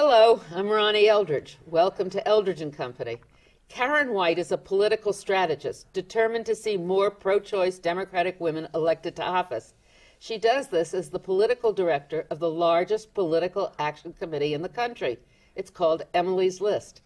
Hello, I'm Ronnie Eldridge. Welcome to Eldridge and Company. Karen White is a political strategist determined to see more pro-choice Democratic women elected to office. She does this as the political director of the largest political action committee in the country. It's called Emily's List.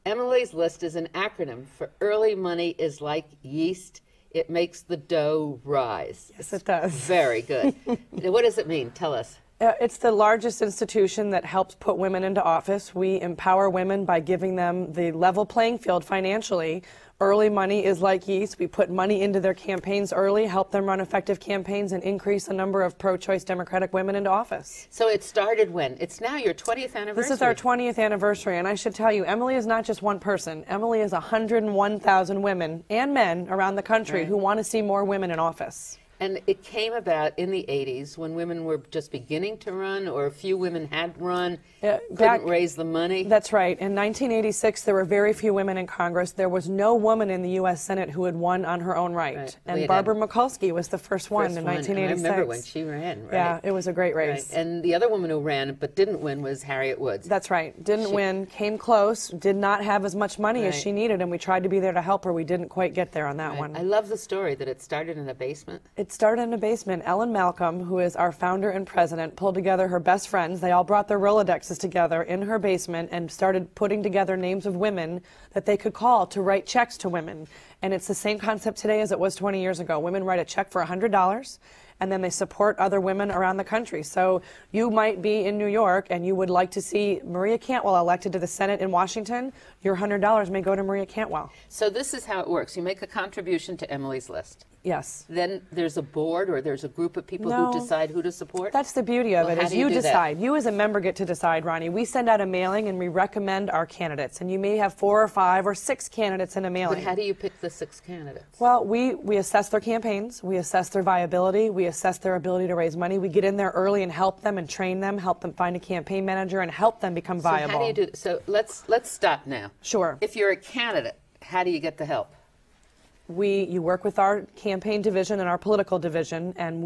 Emily's List is an acronym for Early Money is Like Yeast. It makes the dough rise. Yes, it does. Very good. What does it mean? Tell us. It's the largest institution that helps put women into office. We empower women by giving them the level playing field financially. Early money is like yeast. We put money into their campaigns early, help them run effective campaigns, and increase the number of pro-choice Democratic women into office. So it started when? It's now your 20th anniversary. This is our 20th anniversary, and I should tell you, Emily is not just one person. Emily is 101,000 women and men around the country who want to see more women in office. And it came about in the 80s when women were just beginning to run, or a few women had run, couldn't raise the money. That's right. In 1986, there were very few women in Congress. There was no woman in the U.S. Senate who had won on her own right. And Barbara Mikulski was the first one in 1986. I remember when she ran, right? Yeah, it was a great race. Right. And the other woman who ran but didn't win was Harriet Woods. That's right. Didn't win, came close, did not have as much money as she needed, and we tried to be there to help her. We didn't quite get there on that one. I love the story that it started in a basement. It started in a basement. Ellen Malcolm, who is our founder and president, pulled together her best friends. They all brought their Rolodexes together in her basement and started putting together names of women that they could call to write checks to women. And it's the same concept today as it was 20 years ago. Women write a check for $100, and then they support other women around the country. So you might be in New York and you would like to see Maria Cantwell elected to the Senate in Washington. Your $100 may go to Maria Cantwell. So this is how it works. You make a contribution to Emily's List. Yes. Then there's a board, or there's a group of people who decide who to support? That's the beauty of it, is you decide. You as a member get to decide, Ronnie. We send out a mailing and we recommend our candidates. And you may have 4 or 5 or 6 candidates in a mailing. But how do you pick the 6 candidates? Well, we assess their campaigns. We assess their viability. We assess their ability to raise money. We get in there early and help them and train them, help them find a campaign manager, and help them become viable. So how do you do? So let's stop now. Sure. If you're a candidate, how do you get the help? You work with our campaign division and our political division, and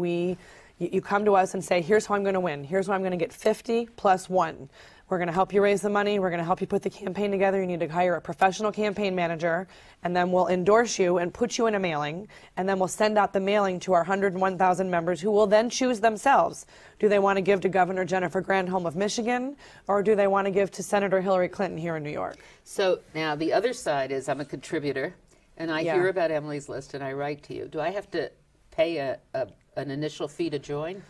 you come to us and say, here's how I'm going to win. Here's how I'm going to get 50 plus 1. We're going to help you raise the money. We're going to help you put the campaign together. You need to hire a professional campaign manager, and then we'll endorse you and put you in a mailing, and then we'll send out the mailing to our 101,000 members, who will then choose themselves. Do they want to give to Governor Jennifer Granholm of Michigan, or do they want to give to Senator Hillary Clinton here in New York? So now the other side is, I'm a contributor, and I hear about Emily's List, and I write to you. Do I have to pay an initial fee to join?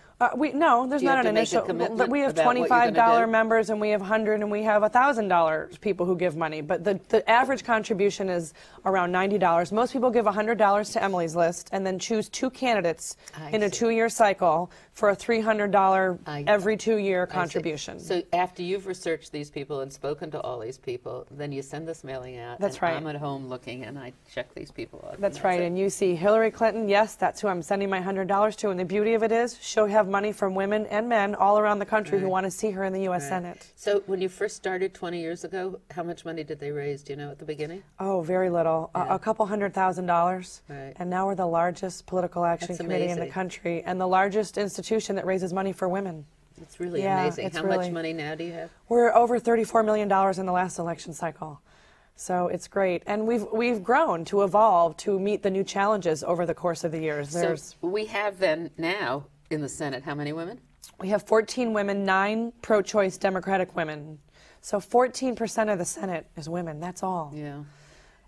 No, there's not an initial. We have $25 members, and we have $100, and we have $1,000 people who give money. But the average contribution is around $90. Most people give $100 to Emily's List, and then choose 2 candidates in a 2-year cycle for a $300 every 2-year contribution. So after you've researched these people and spoken to all these people, then you send this mailing out. That's right. I'm at home looking, and I check these people out. That's right. And you see Hillary Clinton. Yes, that's who I'm sending my $100 to. And the beauty of it is, she'll have money from women and men all around the country who want to see her in the U.S. Senate. So when you first started 20 years ago, how much money did they raise? Do you know at the beginning? Oh, very little. A couple $100,000. Right. And now we're the largest political action committee in the country, and the largest institution that raises money for women. It's really amazing. How much money now do you have? We're over $34 million in the last election cycle. So it's great. And we've grown to evolve to meet the new challenges over the course of the years. So we have then now in the Senate, how many women? We have 14 women, 9 pro-choice Democratic women. So 14% of the Senate is women. That's all. Yeah.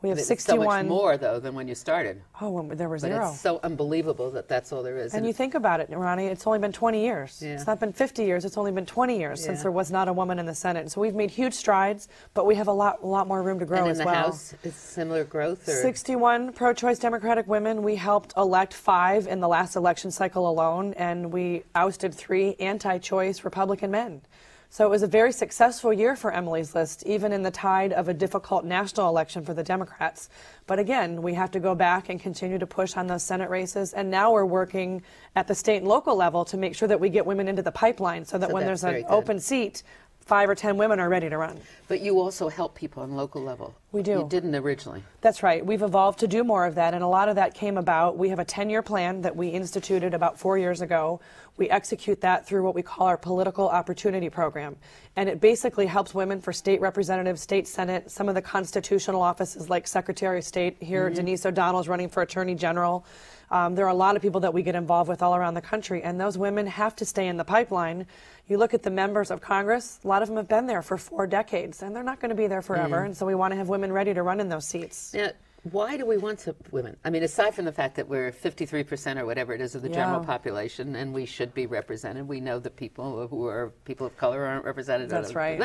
We have 61. So much more, though, than when you started. Oh, when there were 0. But it's so unbelievable that that's all there is. And you think about it, Ronnie, it's only been 20 years. Yeah. It's not been 50 years. It's only been 20 years since there was not a woman in the Senate. So we've made huge strides, but we have a lot more room to grow as well. And in the House, is similar growth? Or? 61 pro-choice Democratic women. We helped elect 5 in the last election cycle alone, and we ousted 3 anti-choice Republican men. So it was a very successful year for Emily's List, even in the tide of a difficult national election for the Democrats. But again, we have to go back and continue to push on those Senate races. And now we're working at the state and local level to make sure that we get women into the pipeline so that when there's an open seat, 5 or 10 women are ready to run. But you also help people on local level. We do. You didn't originally. That's right. We've evolved to do more of that, and a lot of that came about. We have a 10-year plan that we instituted about 4 years ago. We execute that through what we call our Political Opportunity Program, and it basically helps women for state representatives, state senate, some of the constitutional offices like Secretary of State. Here, Denise O'Donnell is running for Attorney General. There are a lot of people that we get involved with all around the country, and those women have to stay in the pipeline. You look at the members of Congress, a lot of them have been there for 4 decades, and they're not going to be there forever, and so we want to have women ready to run in those seats. Now, why do we want some women? I mean, aside from the fact that we're 53% or whatever it is of the general population, and we should be represented, we know that people who are people of color aren't represented. That's right.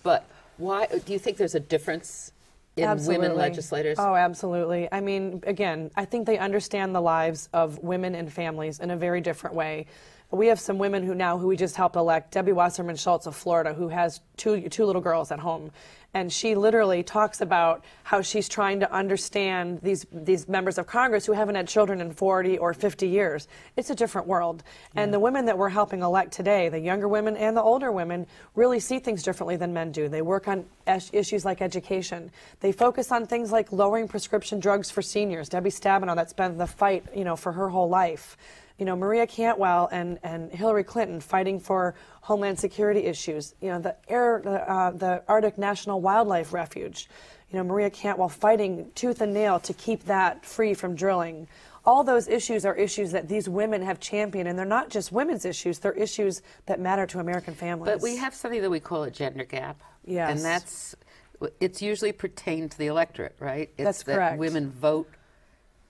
But why, do you think there's a difference in women legislators? Oh, absolutely. I mean, again, I think they understand the lives of women and families in a very different way. We have some women who we just helped elect, Debbie Wasserman Schultz of Florida, who has two little girls at home. And she literally talks about how she's trying to understand these members of Congress who haven't had children in 40 or 50 years. It's a different world. And the women that we're helping elect today, the younger women and the older women, really see things differently than men do. They work on issues like education. They focus on things like lowering prescription drugs for seniors. Debbie Stabenow, that's been the fight, for her whole life. Maria Cantwell and Hillary Clinton fighting for homeland security issues. The Arctic National Wildlife Refuge. Maria Cantwell fighting tooth and nail to keep that free from drilling. All those issues are issues that these women have championed, and they're not just women's issues, they're issues that matter to American families. But we have something that we call a gender gap. Yes. And it's usually pertained to the electorate, right? That's correct. That women vote,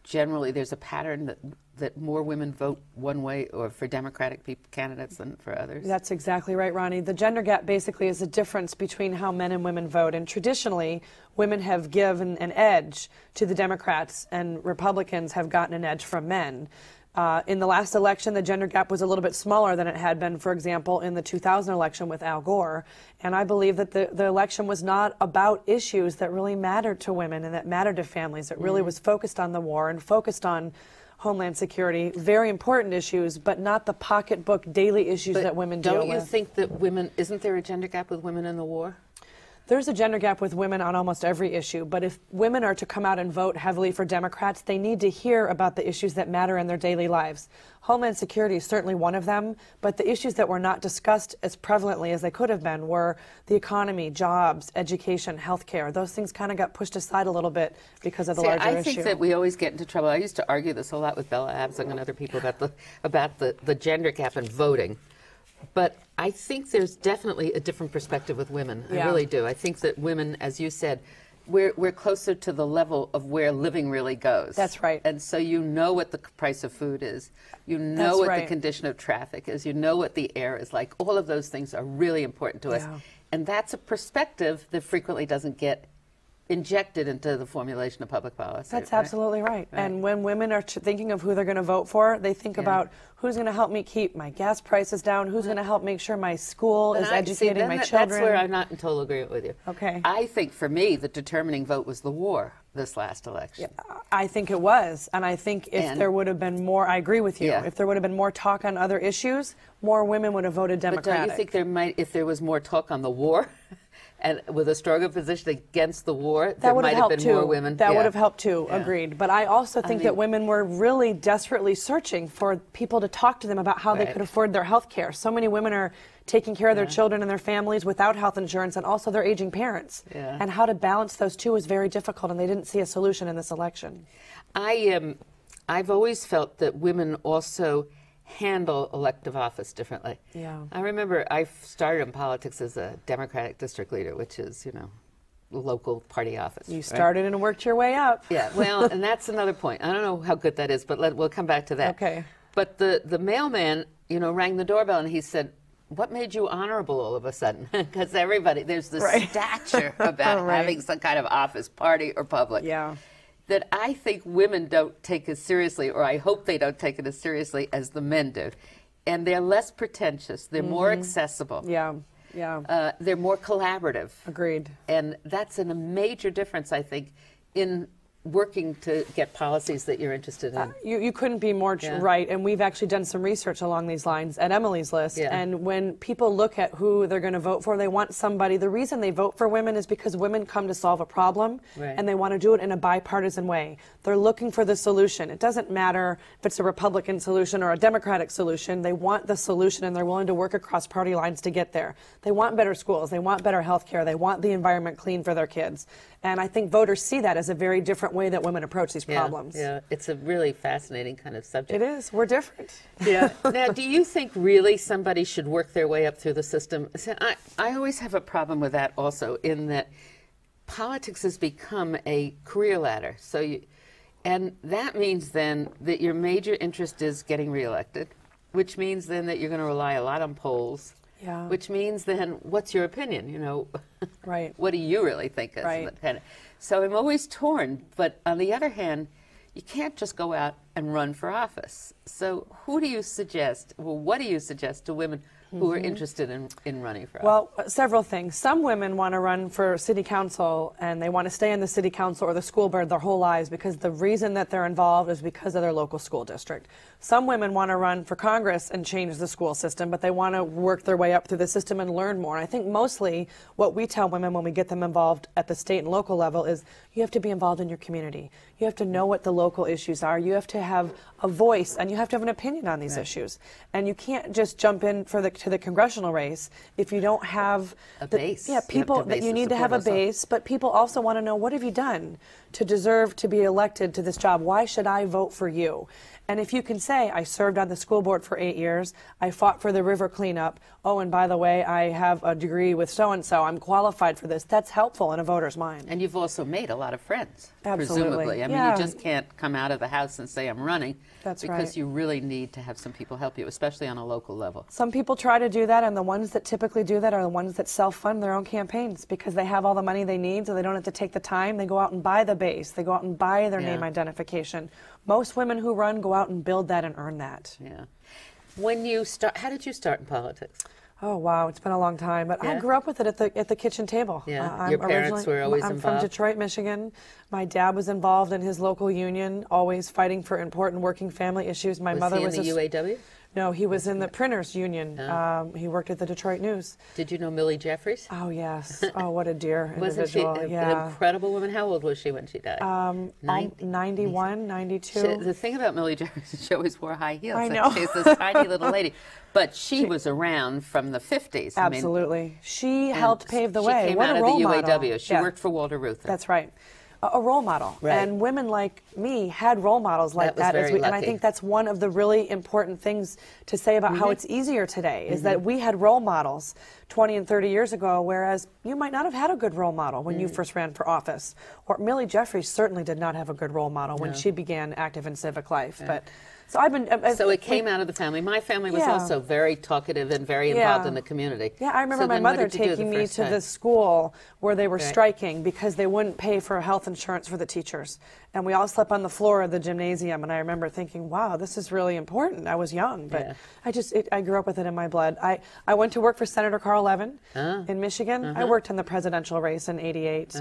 generally there's a pattern that more women vote one way or for Democratic candidates than for others. That's exactly right, Ronnie. The gender gap basically is the difference between how men and women vote. And traditionally, women have given an edge to the Democrats, and Republicans have gotten an edge from men. In the last election, the gender gap was a little bit smaller than it had been, for example, in the 2000 election with Al Gore. And I believe that the election was not about issues that really mattered to women and that mattered to families. It really was focused on the war and focused on homeland security, very important issues, but not the pocketbook daily issues that women deal with. Don't you think that isn't there a gender gap with women in the war? There's a gender gap with women on almost every issue, but if women are to come out and vote heavily for Democrats, they need to hear about the issues that matter in their daily lives. Homeland security is certainly one of them, but the issues that were not discussed as prevalently as they could have been were the economy, jobs, education, health care. Those things kind of got pushed aside a little bit because of the larger issue. I think that we always get into trouble. I used to argue this a lot with Bella Abzug and other people about the gender gap in voting. But I think there's definitely a different perspective with women. I really do. I think that women, as you said, we're closer to the level of where living really goes. That's right. And so you know what the price of food is. You know what the condition of traffic is. You know what the air is like. All of those things are really important to us. And that's a perspective that frequently doesn't get injected into the formulation of public policy. That's absolutely right. And when women are thinking of who they're going to vote for, they think about who's going to help me keep my gas prices down, who's going to help make sure my school is educating my children. That's where I'm not in total agreement with you. Okay. I think for me, the determining vote was the war this last election. I think it was. And I think if there would have been more, I agree with you, if there would have been more talk on other issues, more women would have voted Democratic. But don't you think if there was more talk on the war, and with a stronger position against the war, there might have been more women. That would have helped too, agreed. But I also think that women were really desperately searching for people to talk to them about how they could afford their health care. So many women are taking care of their children and their families without health insurance, and also their aging parents. And how to balance those two is very difficult, and they didn't see a solution in this election. I've always felt that women also handle elective office differently. I remember I started in politics as a Democratic district leader, which is, local party office. You started and worked your way up. Well, and that's another point. I don't know how good that is, but we'll come back to that. Okay. But the mailman, rang the doorbell and he said, "What made you honorable all of a sudden?" Because there's this stature about having some kind of office, party or public. That I think women don't take as seriously, or I hope they don't take it as seriously as the men do. And they're less pretentious. They're more accessible. They're more collaborative. Agreed. And that's a major difference, I think, in working to get policies that you're interested in. You couldn't be more right, and we've actually done some research along these lines at Emily's List, and when people look at who they're going to vote for, they want somebody, the reason they vote for women is because women come to solve a problem, and they want to do it in a bipartisan way. They're looking for the solution. It doesn't matter if it's a Republican solution or a Democratic solution. They want the solution, and they're willing to work across party lines to get there. They want better schools. They want better health care. They want the environment clean for their kids. And I think voters see that as a very different way that women approach these problems. Yeah, it's a really fascinating kind of subject. It is. We're different. Yeah. Now, do you think really somebody should work their way up through the system? So I always have a problem with that also, in that politics has become a career ladder. And that means then that your major interest is getting reelected, which means then that you're going to rely a lot on polls. Yeah. Which means then, what's your opinion? You know, right? What do you really think is kind of? So I'm always torn. But on the other hand, you can't just go out and run for office. So who do you suggest? Well, what do you suggest to women who are interested in running for office? Well, several things. Some women want to run for city council, and they want to stay in the city council or the school board their whole lives because the reason that they're involved is because of their local school district. Some women want to run for Congress and change the school system, but they want to work their way up through the system and learn more. And I think mostly what we tell women when we get them involved at the state and local level is you have to be involved in your community. You have to know what the local issues are. You have to have a voice, and you have to have an opinion on these issues. And you can't just jump in to the congressional race if you don't have a base. Yeah, people that you need to have a base, but people also want to know, what have you done to deserve to be elected to this job? Why should I vote for you? And if you can say, I served on the school board for 8 years, I fought for the river cleanup, oh, and by the way, I have a degree with so-and-so, I'm qualified for this, that's helpful in a voter's mind. And you've also made a lot of friends, Absolutely. Presumably. I mean, you just can't come out of the house and say, I'm running. That's because you really need to have some people help you, especially on a local level. Some people try to do that, and the ones that typically do that are the ones that self-fund their own campaigns because they have all the money they need, so they don't have to take the time. They go out and buy the base. They go out and buy their name identification. Most women who run go out and build that and earn that. Yeah. When you start, how did you start in politics? Oh wow, it's been a long time, but I grew up with it at the kitchen table. Yeah, your parents were always involved. I'm from Detroit, Michigan. My dad was involved in his local union, always fighting for important working family issues. My mother was in the UAW? No, he was in the printers union. He worked at the Detroit News. Did you know Millie Jeffries? Oh yes. Oh, what a dear Wasn't individual. she an incredible woman? How old was she when she died? 91, 92. The thing about Millie Jeffries is she always wore high heels. I know. She's this tiny little lady. But she was around from the 50s. Absolutely. I mean, she helped pave the way. She came what out a of role the UAW. model. She worked for Walter Reuther. That's right. A role model. Right. And women like me had role models like that. And I think that's one of the really important things to say about how it's easier today, is that we had role models 20 and 30 years ago, whereas you might not have had a good role model when you first ran for office. Or Millie Jeffries certainly did not have a good role model when she began active in civic life. But so I've been. So it came out of the family. My family was also very talkative and very involved in the community. Yeah, I remember my mother taking me to the school where they were striking because they wouldn't pay for health insurance for the teachers. And we all slept on the floor of the gymnasium. And I remember thinking, wow, this is really important. I was young, but I grew up with it in my blood. I went to work for Senator Carl Levin in Michigan. I worked in the presidential race in '88.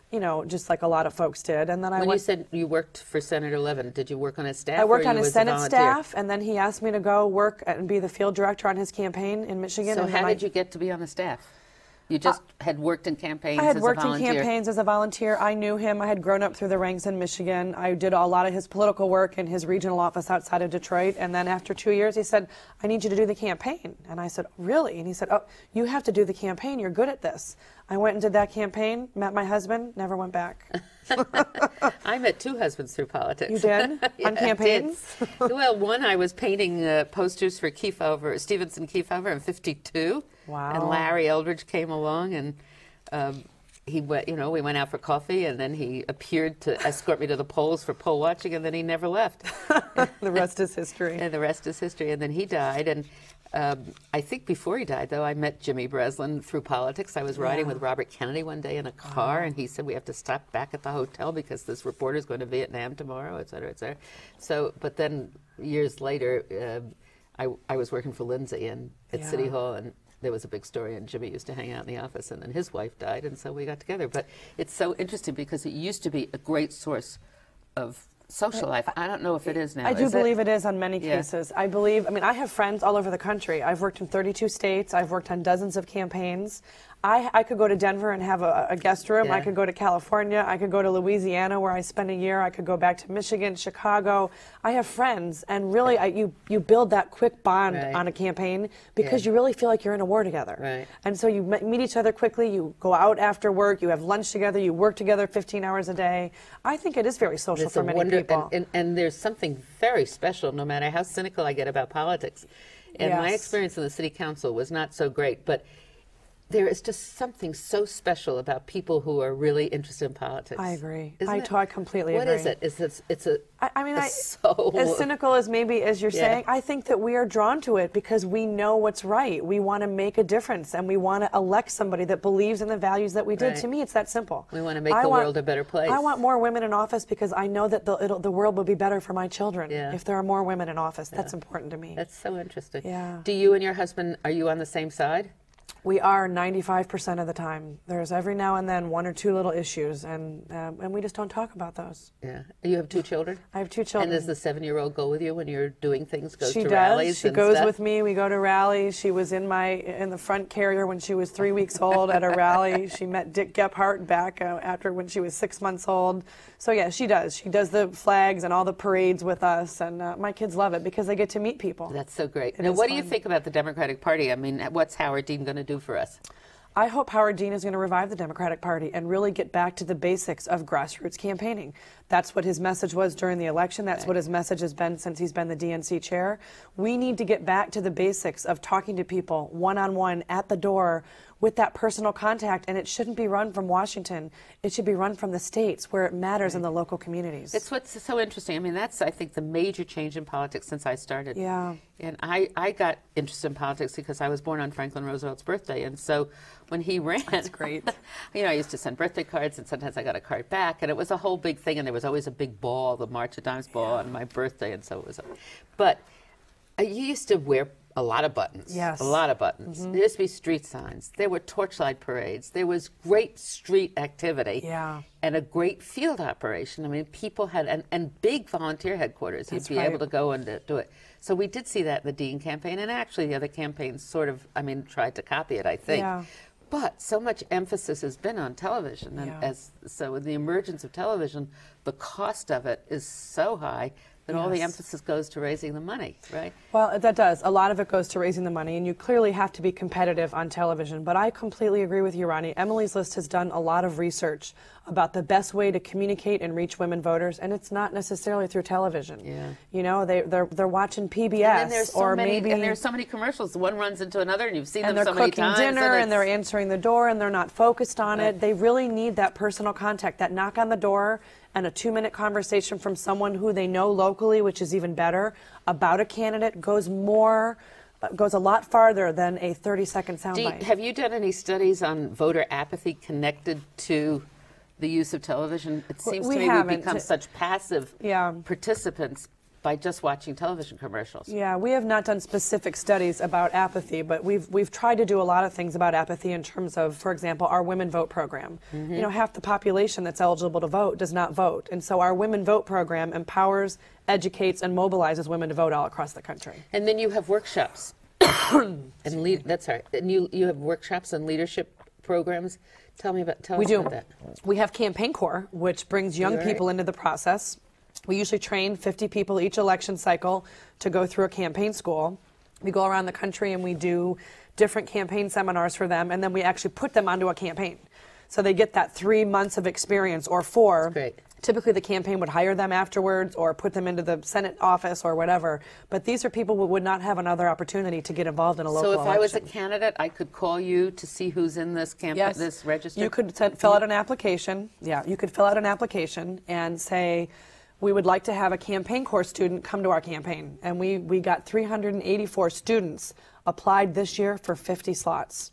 You know, just like a lot of folks did. And then when you said you worked for Senator Levin, did you work on his staff? I worked on his Senate staff, and then he asked me to go work and be the field director on his campaign in Michigan. So how did you get to be on the staff? You just had worked in campaigns as a volunteer? I had worked in campaigns as a volunteer. I knew him. I had grown up through the ranks in Michigan. I did a lot of his political work in his regional office outside of Detroit. And then after 2 years, he said, I need you to do the campaign. And I said, really? And he said, oh, you have to do the campaign. You're good at this. I went and did that campaign, met my husband, never went back. I met two husbands through politics. You did? On campaigns? Well, one, I was painting posters for Stevenson Kefauver in '52. Wow. And Larry Eldridge came along, and he went, we went out for coffee, and then he appeared to escort me to the polls for poll watching, and then he never left. The rest is history. And the rest is history. And then he died, and I think before he died, though, I met Jimmy Breslin through politics. I was riding with Robert Kennedy one day in a car, and he said, we have to stop back at the hotel because this reporter's going to Vietnam tomorrow, et cetera, et cetera. So, but then years later, I was working for Lindsay at City Hall, and there was a big story, and Jimmy used to hang out in the office, and then his wife died, and so we got together. But it's so interesting because it used to be a great source of social life. I don't know if it is now. I do believe it is on many cases. I mean, I have friends all over the country. I've worked in 32 states. I've worked on dozens of campaigns. I could go to Denver and have a guest room. I could go to California. I could go to Louisiana, where I spent a year. I could go back to Michigan, Chicago. I have friends, and really, you build that quick bond on a campaign because you really feel like you're in a war together. Right. And so you meet each other quickly. You go out after work. You have lunch together. You work together 15 hours a day. I think it is very social for many people. And there's something very special, no matter how cynical I get about politics. And my experience in the city council was not so great, but there is just something so special about people who are really interested in politics. I agree. I completely agree. What is it? It's a I mean, so as cynical as maybe as you're saying, I think that we are drawn to it because we know what's right. We want to make a difference, and we want to elect somebody that believes in the values that we did. To me, it's that simple. We want to make the world a better place. I want more women in office because I know that the world will be better for my children if there are more women in office. That's important to me. That's so interesting. Yeah. Do you and your husband, are you on the same side? We are 95% of the time. There's every now and then one or two little issues, and we just don't talk about those. Yeah. You have 2 children? I have 2 children. And does the 7-year-old go with you when you're doing things, goes to rallies? She goes with me. We go to rallies. She was in the front carrier when she was 3 weeks old at a rally. She met Dick Gephardt back after when she was 6 months old. So yeah, she does. She does the flags and all the parades with us, and my kids love it because they get to meet people. That's so great. Now, what do you think about the Democratic Party? I mean, what's Howard Dean going to do for us? I hope Howard Dean is going to revive the Democratic Party and really get back to the basics of grassroots campaigning. That's what his message was during the election. That's what his message has been since he's been the DNC chair. We need to get back to the basics of talking to people one-on-one at the door with that personal contact, and it shouldn't be run from Washington. It should be run from the states where it matters in the local communities. It's what's so interesting. I mean, that's, I think, the major change in politics since I started. Yeah. And I got interested in politics because I was born on Franklin Roosevelt's birthday, and so when he ran, that's great. You know, I used to send birthday cards, and sometimes I got a card back, and it was a whole big thing, and there was always a big ball, the March of Dimes ball, on my birthday, and so it was. But you used to wear a lot of buttons. Yes. A lot of buttons. There used to be street signs. There were torchlight parades. There was great street activity. Yeah. And a great field operation. I mean, people had, and big volunteer headquarters. You'd be able to go and do it. So we did see that in the Dean campaign, and actually the other campaigns sort of, I mean, tried to copy it, I think. Yeah. But so much emphasis has been on television, and so with the emergence of television, the cost of it is so high that all the emphasis goes to raising the money, right? Well, that does. A lot of it goes to raising the money, and you clearly have to be competitive on television. But I completely agree with you, Ronnie. Emily's List has done a lot of research about the best way to communicate and reach women voters, and it's not necessarily through television. Yeah. You know, they're watching PBS, and there's so or many, maybe and there's so many commercials. One runs into another, and you've seen them so many many times. And they're cooking dinner, and they're answering the door, and they're not focused on it. They really need that personal contact, that knock on the door, and a 2-minute conversation from someone who they know locally, which is even better, about a candidate goes a lot farther than a 30-second soundbite. Have you done any studies on voter apathy connected to the use of television? It seems to me we've become such passive participants by just watching television commercials. Yeah, we have not done specific studies about apathy, but we've tried to do a lot of things about apathy in terms of, for example, our Women Vote program. You know, half the population that's eligible to vote does not vote, and so our Women Vote program empowers, educates, and mobilizes women to vote all across the country. And then you have workshops, and you have workshops and leadership programs. Tell us about that. We have Campaign Corps, which brings young people into the process. We usually train 50 people each election cycle to go through a campaign school. We go around the country and we do different campaign seminars for them, and then we actually put them onto a campaign. So they get that 3 months of experience, or 4. That's great. Typically the campaign would hire them afterwards or put them into the Senate office or whatever. But these are people who would not have another opportunity to get involved in a local election. So if I was a candidate, I could call you to see who's in this campaign, this register? You could fill out an application. Yeah, you could fill out an application and say, we would like to have a campaign course student come to our campaign. And we got 384 students applied this year for 50 slots.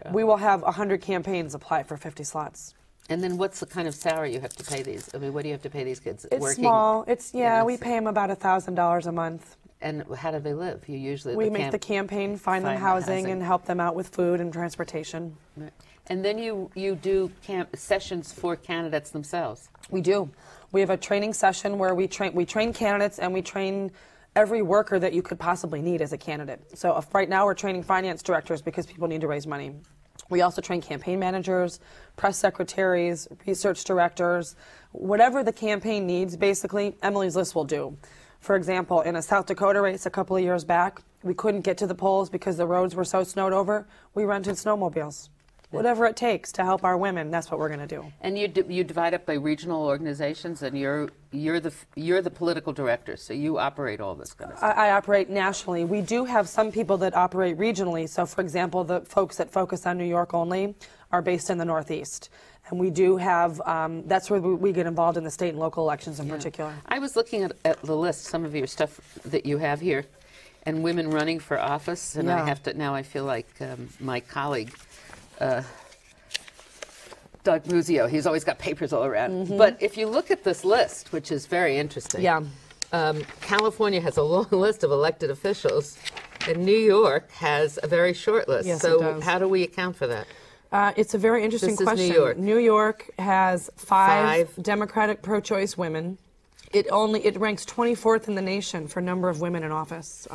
Yeah. We will have 100 campaigns apply for 50 slots. And then what's the kind of salary you have to pay these? I mean, what do you have to pay these kids? It's small. It's, we pay them about $1,000 a month. And how do they live? You usually We make the campaign find them housing and help them out with food and transportation. Right. And then you do sessions for candidates themselves. We do. We have a training session where we train candidates, and we train every worker that you could possibly need as a candidate. So right now we're training finance directors because people need to raise money. We also train campaign managers, press secretaries, research directors. Whatever the campaign needs, basically, Emily's List will do. For example, in a South Dakota race a couple of years back, we couldn't get to the polls because the roads were so snowed over. We rented snowmobiles. Whatever it takes to help our women, that's what we're going to do. And you divide up by regional organizations, and you're the political director, so you operate all this kind of stuff. I operate nationally. We do have some people that operate regionally. So, for example, the folks that focus on New York only are based in the Northeast. And we do have, that's where we get involved in the state and local elections in particular. I was looking at the list, some of your stuff that you have here, and women running for office, and I have to, now I feel like my colleague, Doug Muzio, he's always got papers all around. But if you look at this list, which is very interesting, California has a long list of elected officials, and New York has a very short list. Yes, so it does. how do we account for that? It's a very interesting This is question. New York. New York has five Democratic pro-choice women. It ranks 24th in the nation for number of women in office.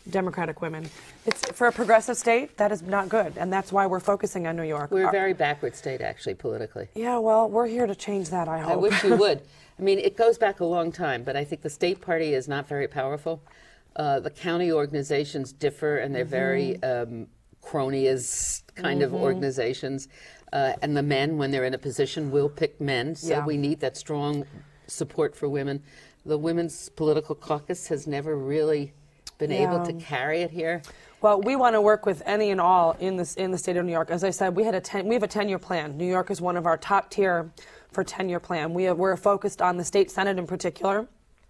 Democratic women. It's for a progressive state, that is not good, and that's why we're focusing on New York. We're a very backward state, actually, politically. Yeah, well, we're here to change that, I hope. I wish you would. I mean, it goes back a long time, but I think the state party is not very powerful. The county organizations differ, and they're very cronyist kind of organizations. And the men, when they're in a position, will pick men, so we need that strong support for women. The Women's Political Caucus has never really been able to carry it here. Well, we want to work with any and all in the state of New York. As I said, we have a 10-year plan. New York is one of our top tier for 10-year plan. We're focused on the state Senate in particular.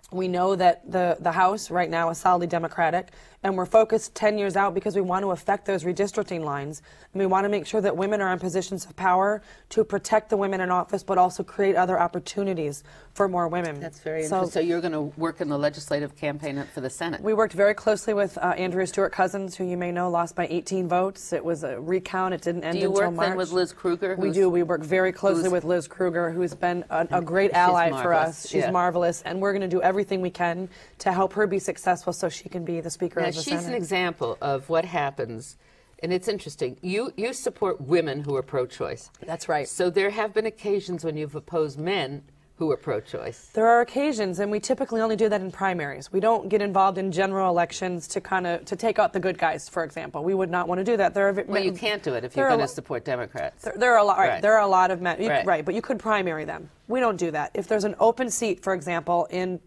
We know that the House right now is solidly Democratic, and we're focused 10 years out because we want to affect those redistricting lines, and we want to make sure that women are in positions of power to protect the women in office, but also create other opportunities for more women. That's very interesting. So you're going to work in the legislative campaign for the Senate. We worked very closely with Andrea Stewart-Cousins, who you may know lost by 18 votes. It was a recount. It didn't end until March. Do you work then with Liz Krueger? We do. We work very closely with Liz Krueger, who's been a great ally for us. She's marvelous, and we're going to do everything we can to help her be successful so she can be the Speaker of the Senate. She's an example of what happens, and it's interesting. You support women who are pro-choice. That's right. So there have been occasions when you've opposed men who are pro-choice. There are occasions, and we typically only do that in primaries. We don't get involved in general elections to take out the good guys, for example. We would not want to do that. Well, you can't do it if you're going to support Democrats. There are a lot. Right. There are a lot of men. Right, but you could primary them. We don't do that. If there's an open seat, for example, in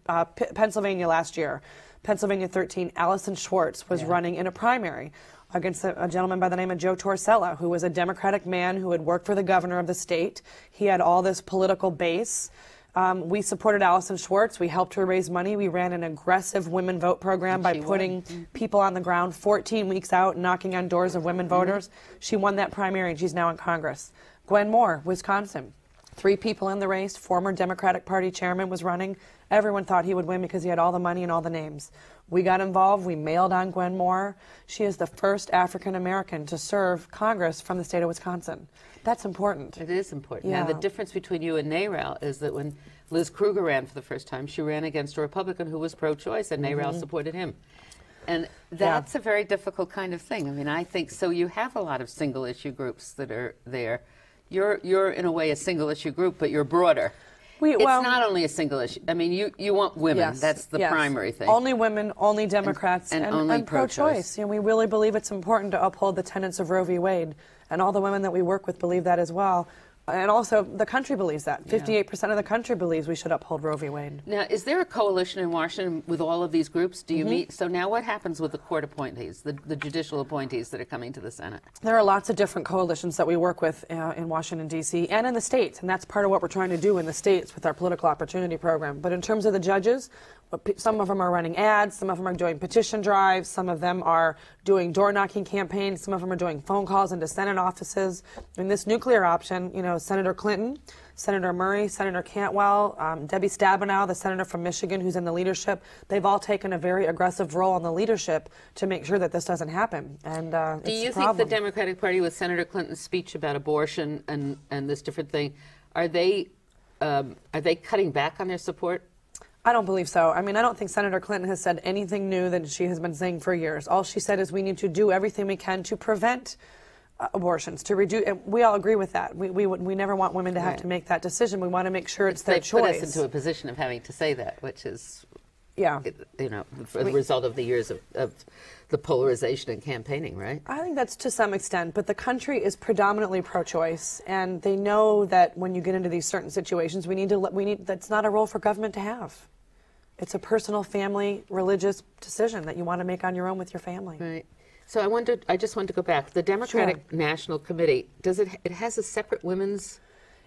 Pennsylvania last year, Pennsylvania 13, Allison Schwartz was running in a primary against a gentleman by the name of Joe Torsella, who was a Democratic man who had worked for the governor of the state. He had all this political base. We supported Allison Schwartz. We helped her raise money. We ran an aggressive women vote program by putting people on the ground 14 weeks out, knocking on doors of women voters. She won that primary, and she's now in Congress. Gwen Moore, Wisconsin. 3 people in the race. Former Democratic Party chairman was running. Everyone thought he would win because he had all the money and all the names. We got involved. We mailed on Gwen Moore. She is the first African American to serve Congress from the state of Wisconsin. That's important. It is important. Now, the difference between you and NARAL is that when Liz Krueger ran for the first time, she ran against a Republican who was pro-choice, and NARAL supported him. And that's a very difficult kind of thing. I mean, I think, so you have a lot of single-issue groups that are there. You're in a way, a single-issue group, but you're broader. It's not only a single issue. I mean, you want women. Yes, that's the primary thing. Only women, only Democrats, and only pro-choice. We really believe it's important to uphold the tenets of Roe v. Wade, and all the women that we work with believe that as well. And also, the country believes that. 58% of the country believes we should uphold Roe v. Wade. Now, is there a coalition in Washington with all of these groups? Do you meet? So now what happens with the court appointees, the judicial appointees that are coming to the Senate? There are lots of different coalitions that we work with in Washington, D.C. and in the states, and that's part of what we're trying to do in the states with our political opportunity program. But in terms of the judges, some of them are running ads, some of them are doing petition drives, some of them are doing door-knocking campaigns, some of them are doing phone calls into Senate offices. In this nuclear option, Senator Clinton Senator Murray, Senator Cantwell, Debbie Stabenow, the senator from Michigan who's in the leadership. They've all taken a very aggressive role in the leadership to make sure that this doesn't happen. And do you think the Democratic Party, with Senator Clinton's speech about abortion and this different thing, are they cutting back on their support? I don't believe so. I mean, I don't think Senator Clinton has said anything new that she has been saying for years. All she said is we need to do everything we can to prevent abortions, to reduce. And we all agree with that. We never want women to have to make that decision. We want to make sure it's their choice. They put us into a position of having to say that, which is, yeah, you know, the result of the years of the polarization and campaigning, right? I think that's to some extent, but the country is predominantly pro-choice, and they know that when you get into these certain situations, that's not a role for government to have. It's a personal, family, religious decision that you want to make on your own with your family. Right. So I just wanted to go back. The Democratic National Committee, it has a separate women's?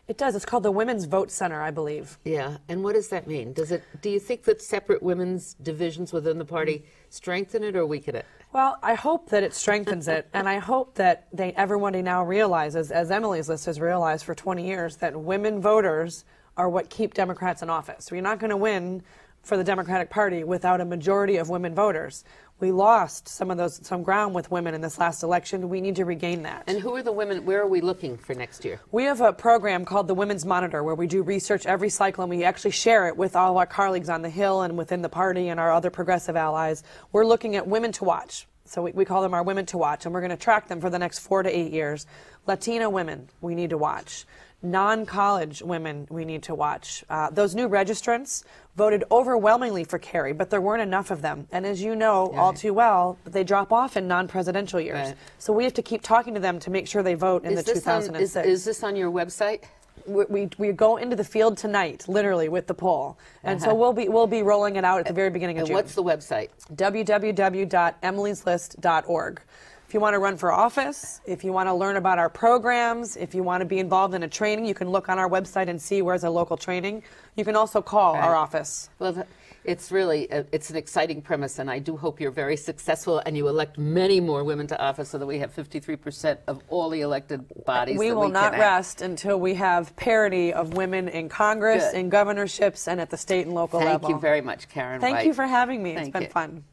It does. It's called the Women's Vote Center, I believe. Yeah. And what does that mean? Do you think that separate women's divisions within the party strengthen it or weaken it? Well, I hope that it strengthens it, and I hope that everybody now realizes, as Emily's List has realized for 20 years, that women voters are what keep Democrats in office. We're not going to win for the Democratic Party without a majority of women voters. We lost some ground with women in this last election. We need to regain that. And who are the women? Where are we looking for next year? We have a program called the Women's Monitor where we do research every cycle, and we actually share it with all of our colleagues on the Hill and within the party and our other progressive allies. We're looking at women to watch. So we call them our women to watch, and we're going to track them for the next 4 to 8 years. Latina women, we need to watch. Non-college women, we need to watch. Those new registrants voted overwhelmingly for Kerry, but there weren't enough of them. And as you know all too well, they drop off in non-presidential years. Right. So we have to keep talking to them to make sure they vote in the 2006. Is this on your website? We go into the field tonight, literally, with the poll. And so we'll be rolling it out at the very beginning of June. And what's the website? www.emilyslist.org. If you want to run for office, if you want to learn about our programs, if you want to be involved in a training, you can look on our website and see where's a local training. You can also call our office. Well, it's really, it's an exciting premise, and I do hope you're very successful and you elect many more women to office so that we have 53% of all the elected bodies. We will not rest until we have parity of women in Congress, in governorships, and at the state and local level. Thank you very much, Karen White. Thank you for having me. It's been fun.